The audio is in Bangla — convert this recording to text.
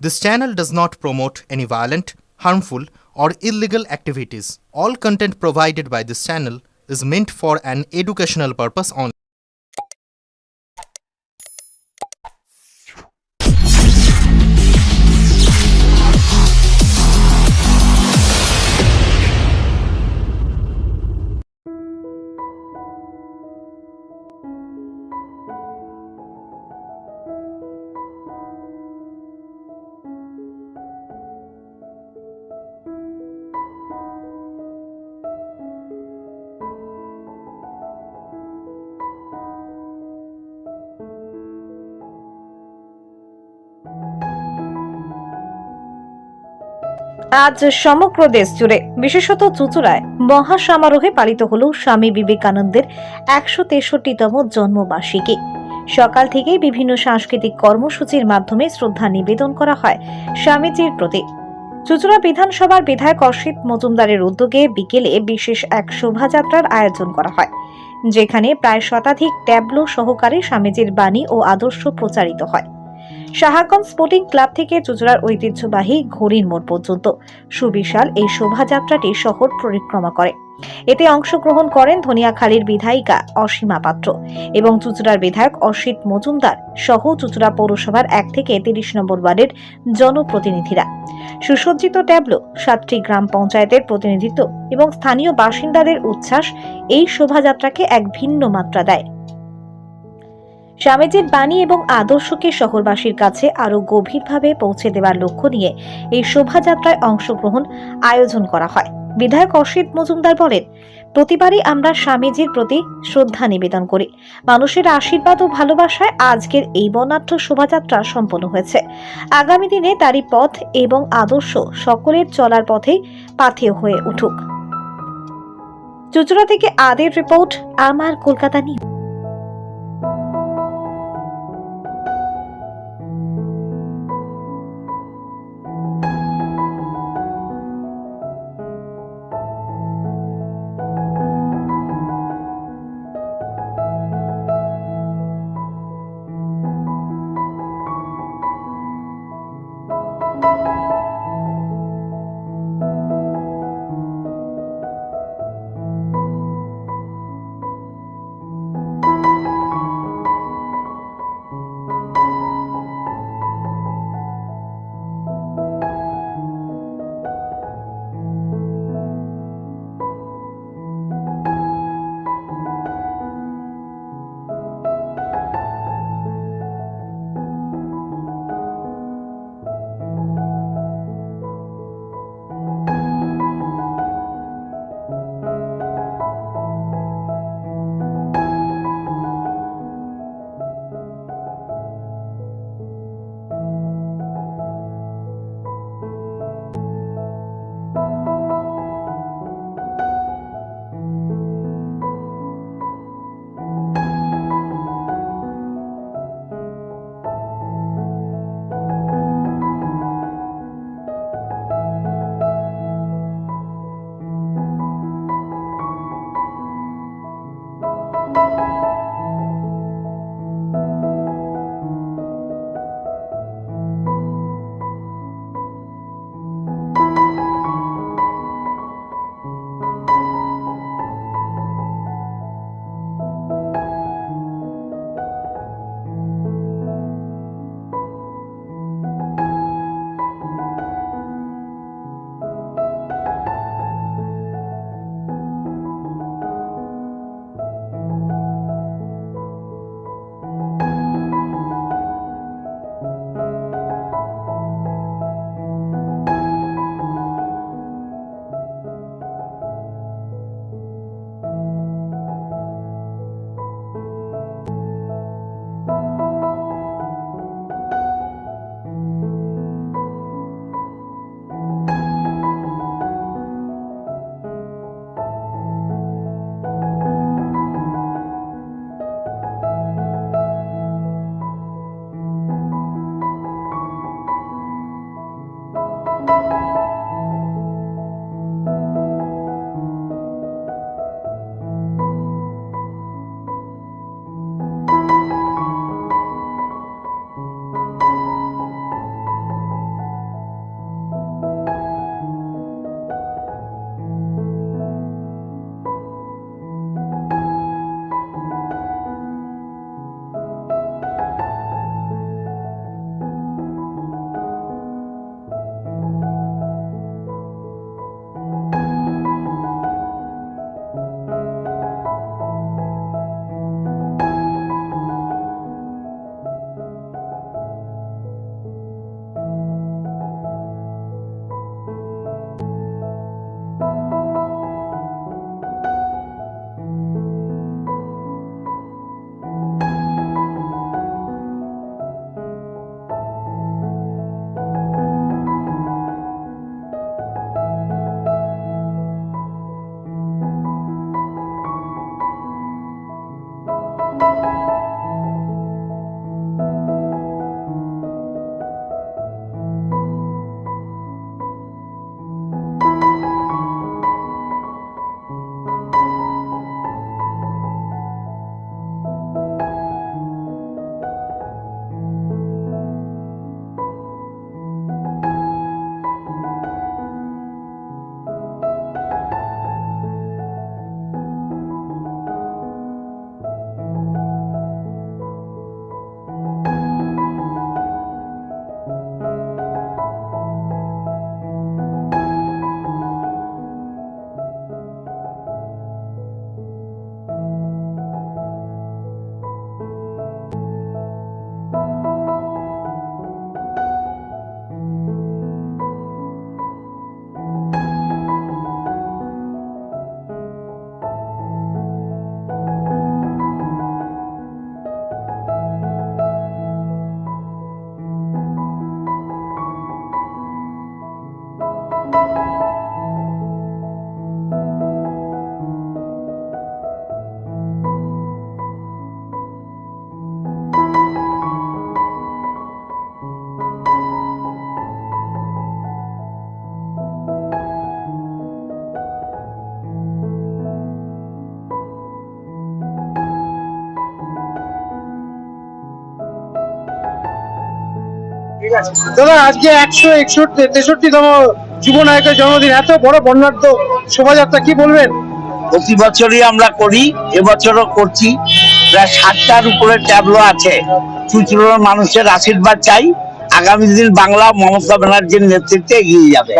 This channel does not promote any violent, harmful, or illegal activities. All content provided by this channel is meant for an educational purpose only. আজ সমগ্র দেশ জুড়ে বিশেষত চুঁচুড়ায় মহাসমারোহে পালিত হল স্বামী বিবেকানন্দের ১৬৩তম জন্মবার্ষিকী। সকাল থেকেই বিভিন্ন সাংস্কৃতিক কর্মসূচির মাধ্যমে শ্রদ্ধা নিবেদন করা হয় স্বামীজির প্রতি। চুঁচুড়া বিধানসভার বিধায়ক অসিত মজুমদারের উদ্যোগে বিকেলে বিশেষ এক শোভাযাত্রার আয়োজন করা হয়, যেখানে প্রায় শতাধিক ট্যাবলো সহকারে স্বামীজির বাণী ও আদর্শ প্রচারিত হয়। সাহাগঞ্জ স্পোর্টিং ক্লাব থেকে চুঁচুড়ার ঐতিহ্যবাহী ঘড়ির মোড় পর্যন্ত সুবিশাল এই শোভাযাত্রাটি শহর পরিক্রমা করে। এতে অংশগ্রহণ করেন ধনিয়াখালীর বিধায়িকা অসীমা পাত্র এবং চুঁচুড়ার বিধায়ক অসিত মজুমদার সহ চুঁচুড়া পৌরসভার ১ থেকে ৩০ নম্বর ওয়ার্ডের জনপ্রতিনিধিরা। সুসজ্জিত ট্যাবলো, ৭টি গ্রাম পঞ্চায়েতের প্রতিনিধিত্ব এবং স্থানীয় বাসিন্দাদের উচ্ছ্বাস এই শোভাযাত্রাকে এক ভিন্ন মাত্রা দেয়। স্বামীজির বাণী এবং আদর্শকে শহরবাসীর কাছে আরো গভীরভাবে পৌঁছে দেওয়ার লক্ষ্য নিয়ে এই শোভাযাত্রায় অংশগ্রহণ আয়োজন করা হয়। বিধায়ক অসিত মজুমদার বলেন, প্রতিবারই আমরা স্বামীজির প্রতি শ্রদ্ধা নিবেদন করি। মানুষের আশীর্বাদ ও ভালোবাসায় আজকের এই বর্ণাঢ্য শোভাযাত্রা সম্পন্ন হয়েছে। আগামী দিনে তারই পথ এবং আদর্শ সকলের চলার পথেই পাথেয় হয়ে উঠুক। চুঁচুড়া থেকে আদের রিপোর্ট, আমার কলকাতা নিউজ। দাদা আজকে 163তম যুব নায়কের জন্মদিন, এত বড় বর্ণাঢ্য শোভাযাত্রা, কি বলবেন? প্রতি বছরই আমরা করি, এবছরও করছি। প্রায় 60টার উপরে ট্যাবলো আছে। চুচুড়ার মানুষের আশীর্বাদ চাই, আগামী দিন বাংলা মমতা ব্যানার্জির নেতৃত্বে এগিয়ে যাবে।